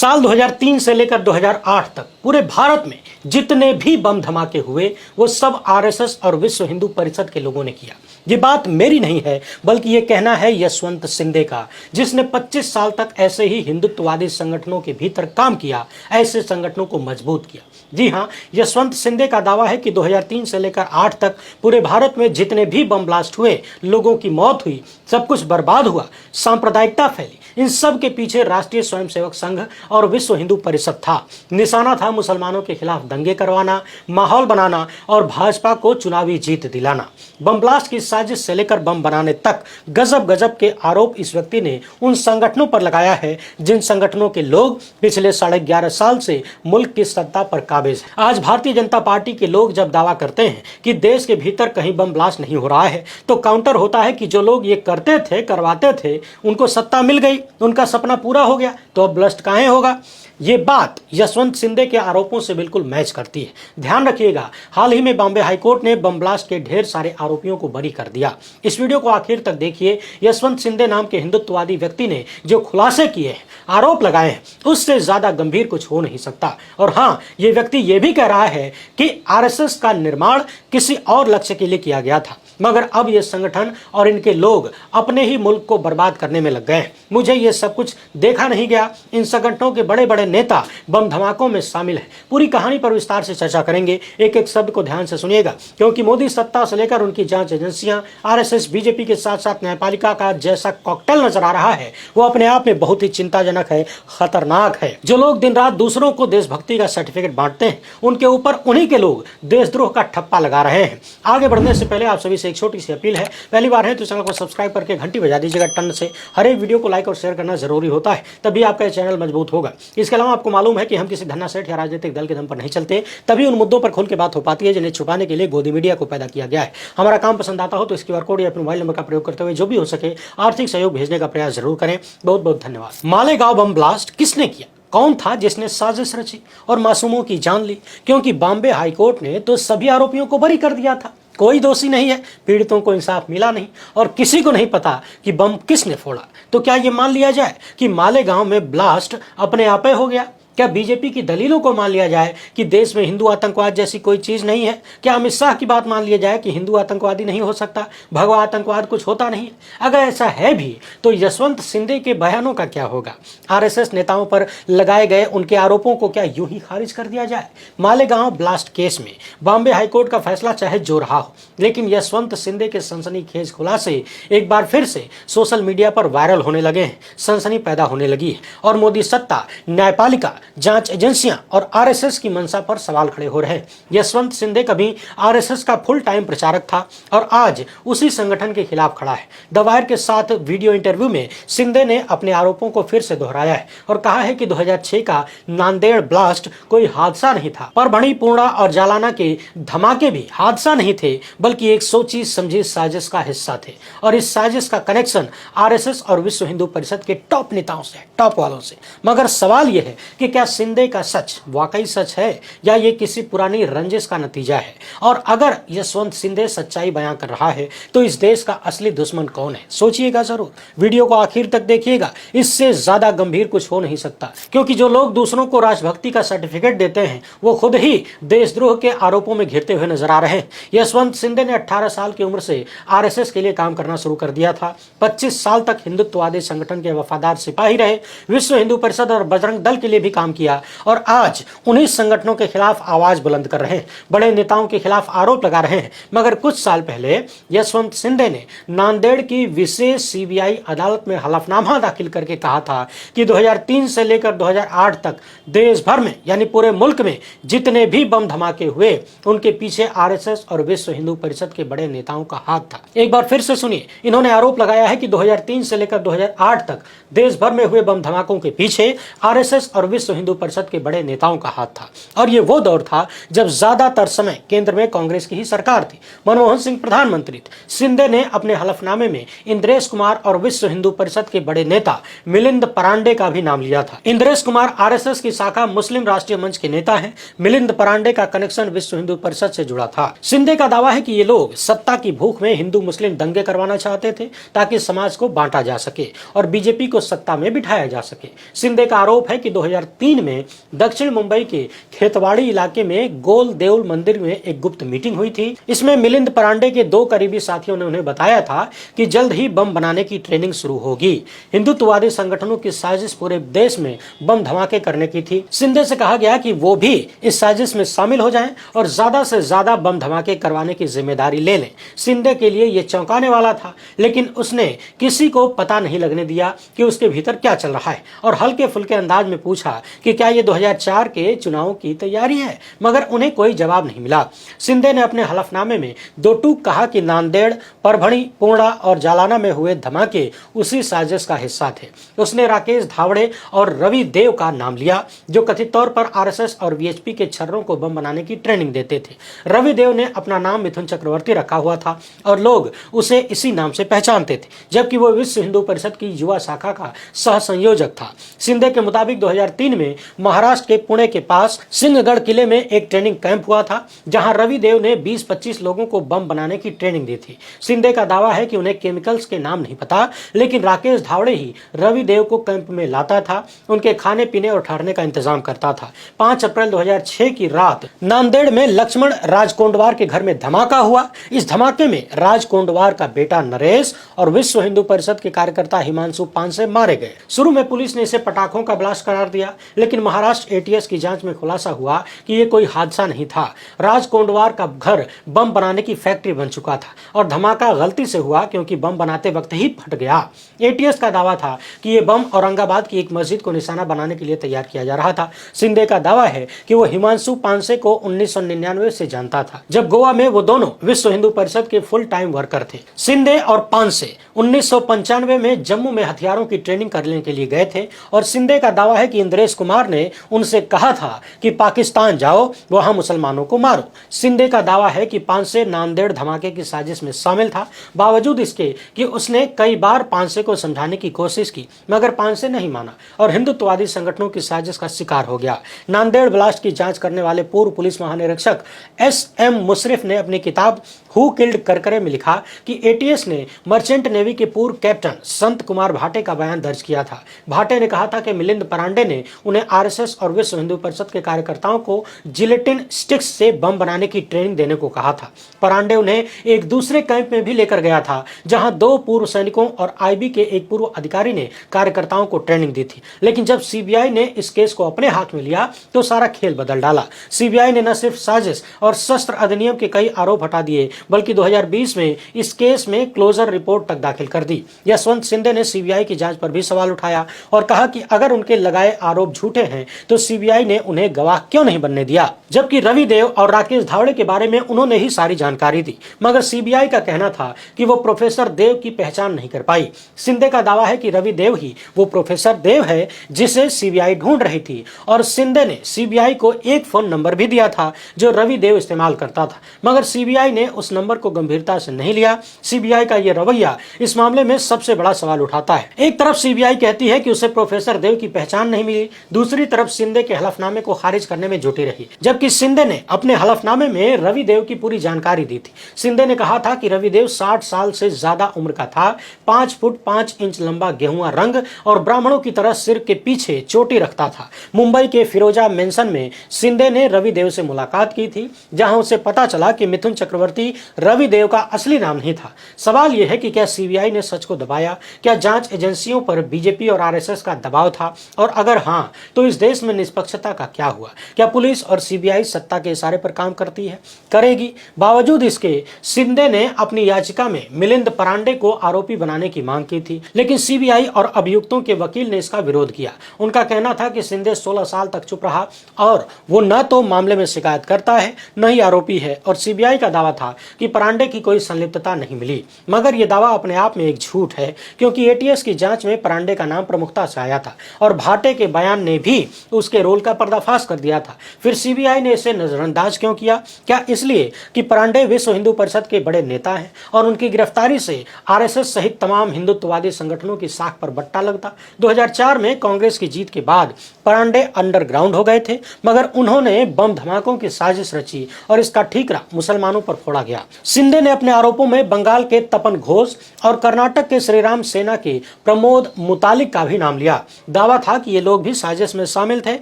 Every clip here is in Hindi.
साल 2003 से लेकर 2008 तक पूरे भारत में जितने भी बम धमाके हुए वो सब आरएसएस और विश्व हिंदू परिषद के लोगों ने किया। ये बात मेरी नहीं है, बल्कि ये कहना है यशवंत सिंधे का, जिसने 25 साल तक ऐसे ही हिंदुत्ववादी संगठनों के भीतर काम किया, ऐसे संगठनों को मजबूत किया। जी हां, यशवंत सिंधे का दावा है कि 2003 से लेकर 8 तक पूरे भारत में जितने भी बम ब्लास्ट हुए, लोगों की मौत हुई, सब कुछ बर्बाद हुआ, सांप्रदायिकता फैली, इन सब के पीछे राष्ट्रीय स्वयंसेवक संघ और विश्व हिंदू परिषद था। निशाना था मुसलमानों के खिलाफ दंगे करवाना, माहौल बनाना और भाजपा को चुनावी जीत दिलाना। बम ब्लास्ट की साजिश से लेकर बम बनाने तक गजब गजब के आरोप इस व्यक्ति ने उन संगठनों पर लगाया है जिन संगठनों के लोग पिछले 11.5 साल से मुल्क की सत्ता पर काबिज है। आज भारतीय जनता पार्टी के लोग जब दावा करते हैं कि देश के भीतर कहीं बम ब्लास्ट नहीं हो रहा है, तो काउंटर होता है कि जो लोग ये करते थे, करवाते थे, उनको सत्ता मिल गई, उनका सपना पूरा हो गया, तो अब ब्लास्ट काहे होगा। ये बात यशवंत सिंधे के आरोपों से बिल्कुल मैच करती है। ध्यान रखिएगा, हाल ही में बॉम्बे हाईकोर्ट ने बम ब्लास्ट के ढेर सारे आरोपियों को बरी कर दिया। इस वीडियो को आखिर तक देखिए। यशवंत सिंधे नाम के हिंदुत्ववादी व्यक्ति ने जो खुलासे किए हैं, आरोप लगाए हैं, उससे ज्यादा गंभीर कुछ हो नहीं सकता। और हाँ, ये व्यक्ति ये भी कह रहा है कि आरएसएस का निर्माण किसी और लक्ष्य के लिए किया गया था, मगर अब ये संगठन और इनके लोग अपने ही मुल्क को बर्बाद करने में लग गए हैं। मुझे ये सब कुछ देखा नहीं गया। इन संगठनों के बड़े बड़े नेता बम धमाकों में शामिल हैं। पूरी कहानी पर विस्तार से चर्चा करेंगे। एक एक शब्द को ध्यान से सुनिएगा, क्योंकि मोदी सत्ता से लेकर उनकी जांच एजेंसियां, आरएसएस, बीजेपी के साथ साथ न्यायपालिका का जैसा कॉकटेल नजर आ रहा है, वो अपने आप में बहुत ही चिंताजनक है, खतरनाक है। जो लोग दिन रात दूसरों को देशभक्ति का सर्टिफिकेट बांटते हैं, उनके ऊपर उन्हीं के लोग देशद्रोह का ठप्पा लगा रहे हैं। आगे बढ़ने से पहले आप सभी से एक छोटी सी अपील है। पहली बार है तो चैनल को सब्सक्राइब करके घंटी बजा दीजिएगा टन से। हर एक वीडियो को लाइक और शेयर करना जरूरी होता है, तभी आपका चैनल मजबूत होगा। इसके अलावा आपको मालूम है कि हम किसी धन्ना सेठ या राजनीतिक दल के दम पर नहीं चलते, तभी उन मुद्दों पर खुल के बात हो पाती है जिन्हें छुपाने के लिए गोदी मीडिया को पैदा किया गया है। हमारा काम पसंद आता हो तो इस QR कोड या अपने मोबाइल नंबर का प्रयोग करते हुए जो भी हो सके आर्थिक सहयोग भेजने का प्रयास जरूर करें। बहुत बहुत धन्यवाद। मालेगांव बम ब्लास्ट किसने किया? कौन था जिसने साजिश रची और मासूमों की जान ली? क्योंकि बॉम्बे हाईकोर्ट ने तो सभी आरोपियों को बरी कर दिया था। कोई दोषी नहीं है, पीड़ितों को इंसाफ मिला नहीं और किसी को नहीं पता कि बम किसने फोड़ा। तो क्या ये मान लिया जाए कि मालेगांव में ब्लास्ट अपने आप ही हो गया? क्या बीजेपी की दलीलों को मान लिया जाए कि देश में हिंदू आतंकवाद जैसी कोई चीज नहीं है? क्या अमित शाह की बात मान लिया जाए कि हिंदू आतंकवादी नहीं हो सकता, भगवा आतंकवाद कुछ होता नहीं है? अगर ऐसा है भी तो यशवंत सिंधे के बयानों का क्या होगा? आरएसएस नेताओं पर लगाए गए उनके आरोपों को क्या यूं ही खारिज कर दिया जाए? मालेगांव ब्लास्ट केस में बॉम्बे हाईकोर्ट का फैसला चाहे जो रहा हो, लेकिन यशवंत सिंधे के सनसनीखेज खुलासे एक बार फिर से सोशल मीडिया पर वायरल होने लगे हैं, सनसनी पैदा होने लगी है और मोदी सत्ता, न्यायपालिका, जांच एजेंसियां और आरएसएस की मंशा पर सवाल खड़े हो रहे हैं। यशवंत सिंधे कभी आरएसएस का फुल टाइम प्रचारक था और आज उसी संगठन के खिलाफ खड़ा है। द वायर के साथ वीडियो इंटरव्यू में सिंधे ने अपने आरोपों को फिर से दोहराया है और कहा है कि 2006 का नांदेड़ ब्लास्ट कोई हादसा नहीं था। परभणी, पूर्णा और जालाना के धमाके भी हादसा नहीं थे, बल्कि एक सोची समझी साजिश का हिस्सा थे। और इस साजिश का कनेक्शन आरएसएस और विश्व हिंदू परिषद के टॉप नेताओं से, टॉप वालों से। मगर सवाल यह है कि क्या सिंधे का सच वाकई सच है या ये किसी पुरानी रंजिश का नतीजा है? और अगर यशवंत सिंधे सच्चाई बयां कर रहा है तो इस देश का असली दुश्मन कौन है? सोचिएगा जरूर, वीडियो को आखिर तक देखिएगा। इससे ज्यादा गंभीर कुछ हो नहीं सकता, क्योंकि जो लोग दूसरों को राष्ट्रभक्ति का सर्टिफिकेट देते हैं वो खुद ही देशद्रोह के आरोपों में घिरते हुए नजर आ रहे हैं। यशवंत सिंधे ने 18 साल की उम्र से आरएसएस के लिए काम करना शुरू कर दिया था। 25 साल तक हिंदुत्ववादी संगठन के वफादार सिपाही रहे, विश्व हिंदू परिषद और बजरंग दल के लिए भी काम किया और आज उन्हीं संगठनों के खिलाफ आवाज बुलंद कर रहे हैं, बड़े नेताओं के खिलाफ आरोप लगा रहे हैं। मगर कुछ साल पहले यशवंत सिंधे ने नांदेड़ की विशेष सीबीआई अदालत में हलफनामा दाखिल करके कहा था कि 2003 से लेकर 2008 तक देश भर में यानी पूरे मुल्क में जितने भी बम धमाके हुए उनके पीछे आरएसएस और विश्व हिंदू परिषद के बड़े नेताओं का हाथ था। एक बार फिर से सुनिए, इन्होंने आरोप लगाया है कि 2003 से लेकर 2008 तक देश भर में हुए बम धमाकों के पीछे आरएसएस और विश्व विश्व हिंदू परिषद के बड़े नेताओं का हाथ था और ये वो दौर था जब ज्यादातर समय केंद्र में कांग्रेस की ही सरकार थी। मनमोहन सिंह प्रधानमंत्री थे। शिंदे ने अपने हलफनामे में इंद्रेश कुमार और विश्व हिंदू परिषद के बड़े नेता मिलिंद परांडे का भी नाम लिया था। इंद्रेश कुमार आरएसएस की शाखा मुस्लिम राष्ट्रीय मंच के नेता हैं। मिलिंद परांडे का कनेक्शन विश्व हिंदू परिषद से जुड़ा था। शिंदे का दावा है कि ये लोग सत्ता की भूख में हिंदू मुस्लिम दंगे करवाना चाहते थे ताकि समाज को बांटा जा सके और बीजेपी को सत्ता में बिठाया जा सके। शिंदे का आरोप है कि 2003 में दक्षिण मुंबई के खेतवाड़ी इलाके में गोल देउल मंदिर में एक गुप्त मीटिंग हुई थी। इसमें मिलिंद परांडे के 2 करीबी साथियों ने उन्हें बताया था कि जल्द ही बम बनाने की ट्रेनिंग शुरू होगी। हिंदुत्ववादी संगठनों की साजिश पूरे देश में बम धमाके करने की थी। शिंदे से कहा गया कि वो भी इस साजिश में शामिल हो जाएं और ज्यादा से ज्यादा बम धमाके करवाने की जिम्मेदारी ले लें। शिंदे के लिए यह चौंकाने वाला था, लेकिन उसने किसी को पता नहीं लगने दिया कि उसके भीतर क्या चल रहा है और हल्के फुल्के अंदाज में पूछा कि क्या ये 2004 के चुनाव की तैयारी है, मगर उन्हें कोई जवाब नहीं मिला। शिंदे ने अपने हलफनामे में 2 टूक कहा कि नांदेड़, परभणी, पूर्णा और जालाना में हुए धमाके उसी साजिश का हिस्सा थे। उसने राकेश धावड़े और रवि देव का नाम लिया जो कथित तौर पर आरएसएस और वीएचपी के छर्रों को बम बनाने की ट्रेनिंग देते थे। रवि देव ने अपना नाम मिथुन चक्रवर्ती रखा हुआ था और लोग उसे इसी नाम से पहचानते थे, जबकि वो विश्व हिंदू परिषद की युवा शाखा का सह संयोजक था। शिंदे के मुताबिक 2003 में महाराष्ट्र के पुणे के पास सिंहगढ़ किले में एक ट्रेनिंग कैंप हुआ था जहां रवि देव ने 20-25 लोगों को बम बनाने की ट्रेनिंग दी थी। शिंदे का दावा है कि उन्हें केमिकल्स के नाम नहीं पता, लेकिन राकेश धावड़े ही रवि देव को कैंप में लाता था, उनके खाने पीने और ठहरने का इंतजाम करता था। 5 अप्रैल 2006 की रात नांदेड़ में लक्ष्मण राज कोंडवार के घर में धमाका हुआ। इस धमाके में राज कोंडवार का बेटा नरेश और विश्व हिंदू परिषद के कार्यकर्ता हिमांशु पानसे मारे गए। शुरू में पुलिस ने इसे पटाखों का ब्लास्ट करार दिया, लेकिन महाराष्ट्र एटीएस की जांच में खुलासा हुआ कि ये कोई हादसा नहीं था। राज कोंडवार का घर बम बनाने की फैक्ट्री बन चुका था और धमाका गलती से हुआ क्योंकि बम बनाते वक्त ही फट गया। एटीएस का दावा था कि ये बम औरंगाबाद की एक मस्जिद को निशाना बनाने के लिए तैयार किया जा रहा था। शिंदे का दावा है कि वो हिमांशु पानसे को 1999 से जानता था, जब गोवा में वो दोनों विश्व हिंदू परिषद के फुल टाइम वर्कर थे। शिंदे और पानसे 1995 में जम्मू में हथियारों की ट्रेनिंग करने के लिए गए थे और शिंदे का दावा है कि इंद्रेश कुमार ने उनसे कहा था कि पाकिस्तान जाओ, वहां मुसलमानों को मारो। शिंदे का दावा है कि पानसे नांदेड़ धमाके की साजिश में शामिल था, बावजूद इसके कि उसने कई बार पानसे को समझाने की कोशिश की, मगर पानसे नहीं माना और हिंदुत्ववादी संगठनों की साजिश का शिकार हो गया। नांदेड़ ब्लास्ट की जांच करने वाले पूर्व पुलिस महानिरीक्षक एसएम मुशर्रफ ने अपनी किताब हु किल्ड करकरे में लिखा कि एटीएस ने मर्चेंट नेवी के पूर्व कैप्टन संत कुमार भाटे का बयान दर्ज किया था। भाटे ने कहा था कि मिलिंद परांडे ने उन्हें आरएसएस और विश्व हिंदू परिषद के कार्यकर्ताओं को जिलेटिन स्टिक्स से बम बनाने की ट्रेनिंग देने को कहा था। परांडे उन्हें एक दूसरे कैंप में भी लेकर गया था जहां 2 पूर्व सैनिकों और आईबी के एक पूर्व अधिकारी ने कार्यकर्ताओं को ट्रेनिंग दी थी, लेकिन जब सीबीआई ने इस केस को अपने हाथ में लिया तो सारा खेल बदल डाला। सीबीआई ने न सिर्फ साजिश और शस्त्र अधिनियम के कई आरोप हटा दिए, बल्कि 2020 में इस केस में क्लोजर रिपोर्ट तक दाखिल कर दी। यशवंत शिंदे ने सीबीआई की जांच पर भी सवाल उठाया और कहा कि अगर उनके लगाए आरोप झूठे हैं तो सीबीआई ने उन्हें गवाह क्यों नहीं बनने दिया, जबकि रवि देव और राकेश धावड़े के बारे में उन्होंने ही सारी जानकारी दी, मगर सीबीआई का कहना था कि वो प्रोफेसर देव की पहचान नहीं कर पाई। शिंदे का दावा है कि रवि देव ही वो प्रोफेसर देव है जिसे सीबीआई ढूंढ रही थी और शिंदे ने सीबीआई को एक फोन नंबर भी दिया था जो रवि देव इस्तेमाल करता था, मगर सीबीआई ने उस नंबर को गंभीरता से नहीं लिया। सीबीआई का यह रवैया इस मामले में सबसे बड़ा सवाल उठाता है। एक तरफ सीबीआई कहती है कि उसे प्रोफेसर देव की पहचान नहीं मिली, दूसरी तरफ शिंदे के हलफनामे को खारिज करने में जुटी रही, जबकि शिंदे ने अपने हलफनामे में रवि देव की पूरी जानकारी दी थी। शिंदे ने कहा था कि रवि देव 60 साल से ज्यादा उम्र का था, 5 फुट 5 इंच लंबा गेहुआ रंग और ब्राह्मणों की तरह सिर के पीछे चोटी रखता था। मुंबई के फिरोजा मेंशन में शिंदे ने रवि देव से मुलाकात की थी, जहां उसे पता चला कि मिथुन चक्रवर्ती रवि देव का असली नाम नहीं था। सवाल यह है कि क्या सीबीआई ने सच को दबाया? क्या जांच एजेंसियों पर बीजेपी और आरएसएस का दबाव था? और अगर हां, तो इस देश में निष्पक्षता का क्या हुआ? क्या पुलिस और सीबीआई सत्ता के इशारे पर काम करती है, करेगी? बावजूद इसके शिंदे ने अपनी याचिका में मिलिंद परांडे को आरोपी बनाने की मांग की थी, लेकिन सीबीआई और अभियुक्तों के वकील ने इसका विरोध किया। उनका कहना था कि शिंदे 16 साल तक चुप रहा और वो न तो मामले में शिकायत करता है न ही आरोपी है, और सीबीआई का दावा था कि परांडे की कोई संलिप्तता नहीं मिली, मगर यह दावा अपने आप में एक झूठ है, क्योंकि एटीएस की जांच में परांडे का नाम प्रमुखता से आया था और भाटे के बयान ने भी उसके रोल का पर्दाफाश कर दिया था। फिर सीबीआई ने इसे नजरअंदाज क्यों किया? क्या इसलिए कि परांडे विश्व हिंदू परिषद के बड़े नेता हैं और उनकी गिरफ्तारी से आरएसएस सहित तमाम हिंदुत्ववादी संगठनों की साख पर बट्टा लगता? 2004 में कांग्रेस की जीत के बाद परांडे अंडरग्राउंड हो गए थे, मगर उन्होंने बम धमाकों की साजिश रची और इसका ठीकरा मुसलमानों पर फोड़ा गया। शिंदे ने अपने आरोपों में बंगाल के तपन घोष और कर्नाटक के श्रीराम सेना के प्रमोद मुतालिक का भी नाम लिया। दावा था कि ये लोग भी साजिश में शामिल थे,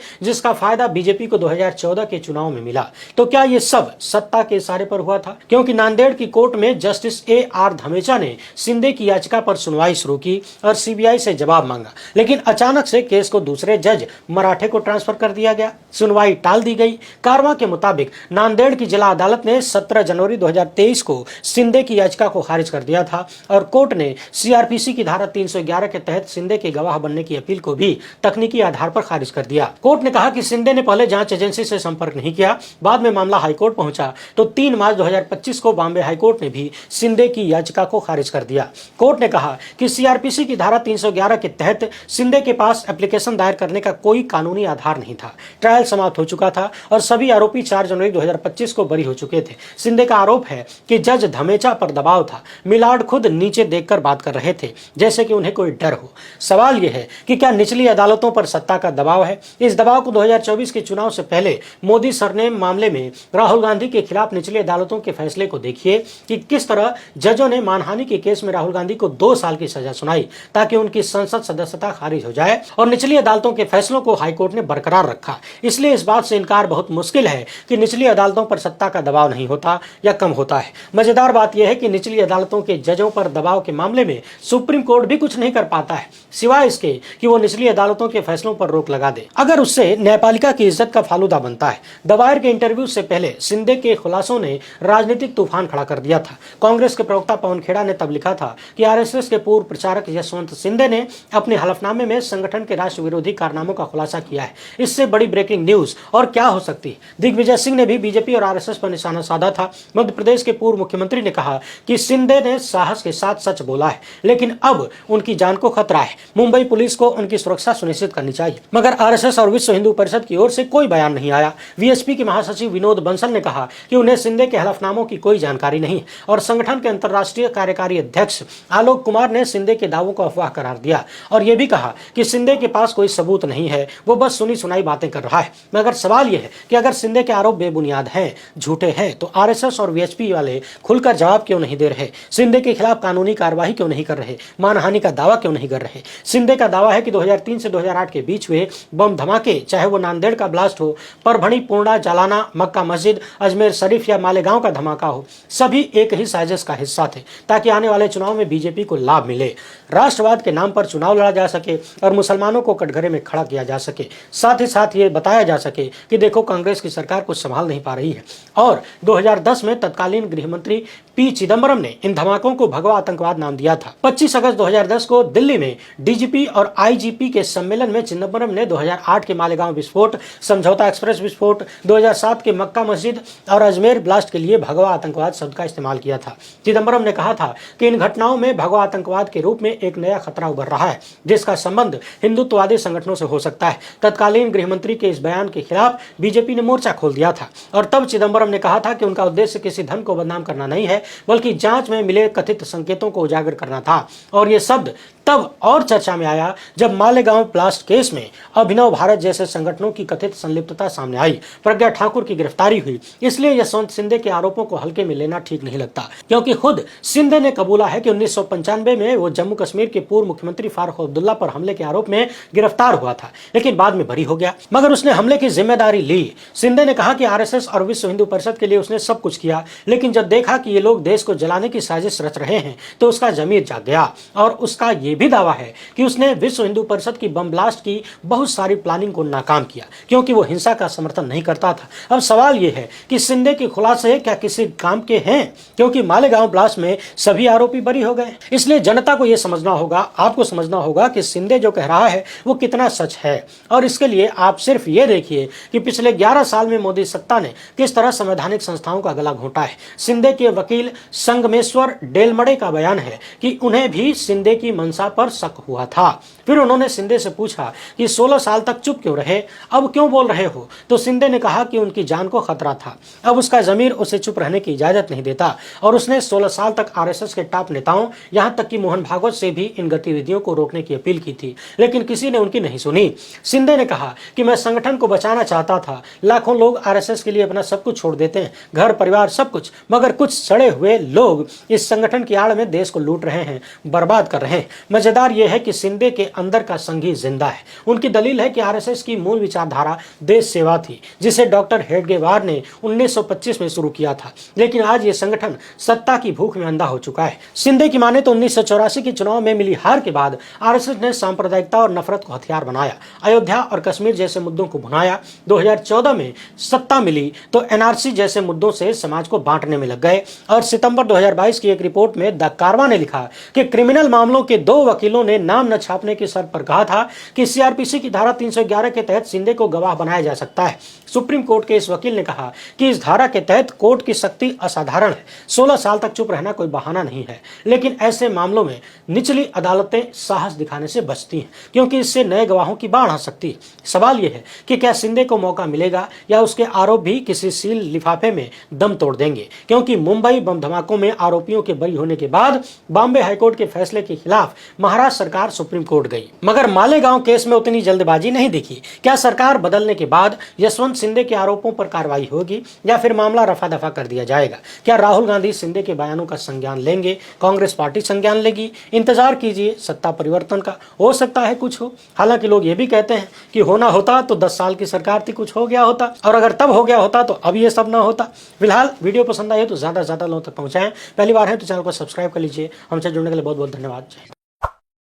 जिसका फायदा बीजेपी को 2014 के चुनाव में मिला। तो क्या ये सब सत्ता के इशारे पर हुआ था? क्योंकि नांदेड़ की कोर्ट में जस्टिस AR धमेचा ने शिंदे की याचिका पर सुनवाई शुरू की और सीबीआई से जवाब मांगा, लेकिन अचानक से केस को दूसरे जज मराठे को ट्रांसफर कर दिया गया। सुनवाई टाल दी गई। कारवां के मुताबिक नांदेड़ की जिला अदालत ने 17 जनवरी 2023 को शिंदे की याचिका को खारिज कर दिया था और कोर्ट ने सीआरपीसी की धारा 311 के तहत शिंदे के गवाह बनने की अपील को भी तकनीकी आधार पर खारिज कर दिया। कोर्ट ने कहा कि शिंदे ने पहले जांच एजेंसी से संपर्क नहीं किया। बाद में मामला हाईकोर्ट पहुंचा तो 3 मार्च 2025 को बॉम्बे हाईकोर्ट ने भी शिंदे की याचिका को खारिज कर दिया। कोर्ट ने कहा कि सीआरपीसी की धारा 311 के तहत शिंदे के पास एप्लीकेशन दायर करने का कोई कानूनी आधार नहीं था। ट्रायल समाप्त हो चुका था और सभी आरोपी 4 जनवरी 2025 को बरी हो चुके थे। शिंदे का आरोप है कि जज धमेचा पर दबाव था। मिलाड खुद नीचे देखकर बात कर रहे थे, जैसे कि उन्हें कोई डर हो। सवाल यह है कि क्या निचली अदालतों पर सत्ता का दबाव है? इस दबाव को 2024 के चुनाव से पहले मोदी सरनेम मामले में राहुल गांधी के खिलाफ निचली अदालतों के फैसले को देखिए कि किस तरह जजों ने मानहानि के केस में राहुल गांधी को 2 साल की सजा सुनाई ताकि उनकी संसद सदस्यता खारिज हो जाए, और निचली अदालतों के फैसलों को हाईकोर्ट ने बरकरार रखा। इसलिए इस बात से इनकार बहुत मुश्किल है कि निचली अदालतों पर सत्ता का दबाव नहीं होता या कम होता है। मजेदार बात यह है कि निचली अदालतों के जजों पर दबाव के मामले में सुप्रीम कोर्ट भी कुछ नहीं कर पाता है, सिवाय इसके कि वो निचली अदालतों के फैसलों पर रोक लगा दे, अगर उससे न्यायपालिका की इज्जत का फालूदा बनता है। दवायर के इंटरव्यू से पहले शिंदे के खुलासों ने राजनीतिक तूफान खड़ा कर दिया था। कांग्रेस के प्रवक्ता पवन खेड़ा ने तब लिखा था कि आरएसएस के पूर्व प्रचारक यशवंत शिंदे ने अपने हलफनामे में संगठन के राष्ट्र विरोधी कारनामों का खुलासा किया है। इससे बड़ी ब्रेकिंग न्यूज और क्या हो सकती है? दिग्विजय सिंह ने भी बीजेपी और आरएसएस पर निशाना साधा था। मध्य प्रदेश के पूर्व मुख्यमंत्री ने कहा कि शिंदे ने साहस के साथ सच बोला है, लेकिन अब उनकी जान को खतरा है। मुंबई पुलिस को उनकी सुरक्षा सुनिश्चित करनी चाहिए। मगर आरएसएस और विश्व हिंदू परिषद की ओर से कोई बयान नहीं आया। वीएसपी के महासचिव विनोद बंसल ने कहा कि उन्हें शिंदे के हलफनामों की कोई जानकारी नहीं, और संगठन के अंतर्राष्ट्रीय कार्यकारी अध्यक्ष आलोक कुमार ने शिंदे के दावों को अफवाह करार दिया और यह भी कहा कि शिंदे के पास कोई सबूत नहीं है, वो बस सुनी सुनाई बातें कर रहा है। मगर सवाल यह है कि अगर शिंदे के आरोप बेबुनियाद हैं, झूठे हैं, तो आरएसएस और वीएचपी वाले खुलकर जवाब क्यों नहीं दे रहे? शिंदे के खिलाफ कानूनी कार्रवाई क्यों नहीं कर रहे? मानहानि का दावा क्यों नहीं कर रहे? शिंदे का दावा है कि 2003 से 2008 के बीच हुए बम धमाके, चाहे वो नांदेड़ का ब्लास्ट हो, परभणी, पूर्णा, जालाना, मक्का मस्जिद, अजमेर शरीफ या मालेगांव का धमाका हो, सभी एक ही साजिश का हिस्सा थे ताकि आने वाले चुनाव में बीजेपी को लाभ मिले, राष्ट्रवाद के नाम पर चुनाव लड़ा जा सके और मुसलमानों को कटघरे में खड़ा किया जा सके। साथ ही साथ ये बताया जा सके कि देखो कांग्रेस की सरकार कुछ संभाल नहीं पा रही है। और 2010 में तत्कालीन गृह मंत्री पी चिदम्बरम ने इन धमाकों को भगवा आतंकवाद नाम दिया था। 25 अगस्त 2010 को दिल्ली में डीजीपी और आईजीपी के सम्मेलन में चिदम्बरम ने 2008 के मालेगांव विस्फोट, समझौता एक्सप्रेस विस्फोट, 2007 के मक्का मस्जिद और अजमेर ब्लास्ट के लिए भगवा आतंकवाद शब्द का इस्तेमाल किया था। चिदम्बरम ने कहा था कि इन घटनाओं में भगवा आतंकवाद के रूप में एक नया खतरा उभर रहा है, जिसका संबंध हिंदुत्ववादी संगठनों से हो सकता है। तत्कालीन गृह मंत्री के इस बयान के खिलाफ बीजेपी ने मोर्चा खोल दिया था और तब चिदम्बरम ने कहा था कि उनका उद्देश्य किसी धन को बदनाम करना नहीं है, बल्कि जांच में मिले कथित संकेतों को उजागर करना था। और ये शब्द तब और चर्चा में आया जब मालेगांव ब्लास्ट केस में अभिनव भारत जैसे संगठनों की कथित संलिप्तता सामने आई, प्रज्ञा ठाकुर की गिरफ्तारी हुई। इसलिए यशवंत शिंदे के आरोपों को हल्के में लेना ठीक नहीं लगता, क्योंकि खुद शिंदे ने कबूला है कि 1995 में वो जम्मू कश्मीर के पूर्व मुख्यमंत्री फारूक अब्दुल्ला पर हमले के आरोप में गिरफ्तार हुआ था, लेकिन बाद में बरी हो गया। मगर उसने हमले की जिम्मेदारी ली। शिंदे ने कहा कि आरएसएस और विश्व हिंदू परिषद के लिए उसने सब कुछ किया, लेकिन जब देखा कि ये लोग देश को जलाने की साजिश रच रहे हैं तो उसका जमीर जाग गया और उसका ये भी दावा है कि उसने विश्व हिंदू परिषद की बम ब्लास्ट की बहुत सारी प्लानिंग को नाकाम किया क्योंकि वो हिंसा का समर्थन नहीं करता था। अब सवाल ये है कि शिंदे के खुलासे क्या किसी काम के हैं, क्योंकि मालेगांव ब्लास्ट में सभी आरोपी बरी हो गए। इसलिए जनता को यह समझना होगा, आपको समझना होगा कि शिंदे जो कह रहा है वो कितना सच है। और इसके लिए आप सिर्फ ये देखिए कि पिछले 11 साल में मोदी सत्ता ने किस तरह संवैधानिक संस्थाओं का गला घोंटा है। शिंदे के वकील संगमेश्वर डेलमड़े का बयान है कि उन्हें भी शिंदे की मंशा पर शक हुआ था। फिर उन्होंने शिंदे से पूछा कि 16 साल तक चुप क्यों रहे, अब क्यों बोल रहे हो? तो शिंदे ने कहा कि उनकी जान को खतरा था, अब उसका जमीर उसे चुप रहने की इजाजत नहीं देता। और उसने 16 साल तक आरएसएस के टॉप नेताओं, यहां तक कि मोहन भागवत से भी इन गतिविधियों को रोकने की अपील की थी, लेकिन किसी ने उनकी नहीं सुनी। शिंदे ने कहा कि मैं संगठन को बचाना चाहता था। लाखों लोग आरएसएस के लिए अपना सब कुछ छोड़ देते हैं, घर परिवार सब कुछ, मगर कुछ सड़े हुए लोग इस संगठन की आड़ में देश को लूट रहे हैं, बर्बाद कर रहे हैं। मजेदार यह है कि शिंदे के अंदर का संघी जिंदा है। उनकी दलील है कि आरएसएस की मूल विचारधारा देश सेवा थी, जिसे डॉक्टर हेडगेवार ने 1925 में शुरू किया था, लेकिन आज ये संगठन सत्ता की भूख में अंधा हो चुका है। शिंदे की माने तो 1984 के चुनाव में मिली हार के बाद आरएसएस ने सांप्रदायिकता और नफरत को हथियार बनाया, अयोध्या और कश्मीर जैसे मुद्दों को भुनाया। 2014 में सत्ता मिली तो एनआरसी जैसे मुद्दों से समाज को बांटने में लग गए। और सितंबर 2022 की एक रिपोर्ट में द कारवां ने लिखा कि क्रिमिनल मामलों के 2 वकीलों ने नाम न छापने की शर्त पर कहा था कि सीआरपीसी की धारा 311 के तहत शिंदे को गवाह बनाया जा सकता है। सुप्रीम कोर्ट के इस वकील ने कहा कि इस धारा के तहत कोर्ट की सख्ती असाधारण है, 16 साल तक चुप रहना कोई बहाना नहीं है। लेकिन ऐसे मामलों में निचली अदालतें साहस दिखाने से बचती हैं, क्योंकि इससे नए गवाहों की बाढ़ आ सकती है। सवाल यह है कि क्या शिंदे को मौका मिलेगा या उसके आरोप भी किसी सील लिफाफे में दम तोड़ देंगे, क्योंकि मुंबई बम धमाकों में आरोपियों के बरी होने के बाद बॉम्बे हाईकोर्ट के फैसले के खिलाफ महाराष्ट्र सरकार सुप्रीम कोर्ट गई, मगर मालेगांव केस में उतनी जल्दबाजी नहीं दिखी। क्या सरकार बदलने के बाद यशवंत शिंदे के आरोपों पर कार्रवाई होगी या फिर मामला रफा दफा कर दिया जाएगा? क्या राहुल गांधी शिंदे के बयानों का संज्ञान लेंगे, कांग्रेस पार्टी संज्ञान लेगी? इंतजार कीजिए सत्ता परिवर्तन का, हो सकता है कुछ हो। हालांकि लोग ये भी कहते हैं कि होना होता तो 10 साल की सरकार थी, कुछ हो गया होता, और अगर तब हो गया होता तो अब ये सब ना होता। फिलहाल वीडियो पसंद आई है तो ज्यादा से ज्यादा लोगों तक पहुंचाएं। पहली बार है तो चैनल को सब्सक्राइब कर लीजिए। हमसे जुड़ने के लिए बहुत बहुत धन्यवाद।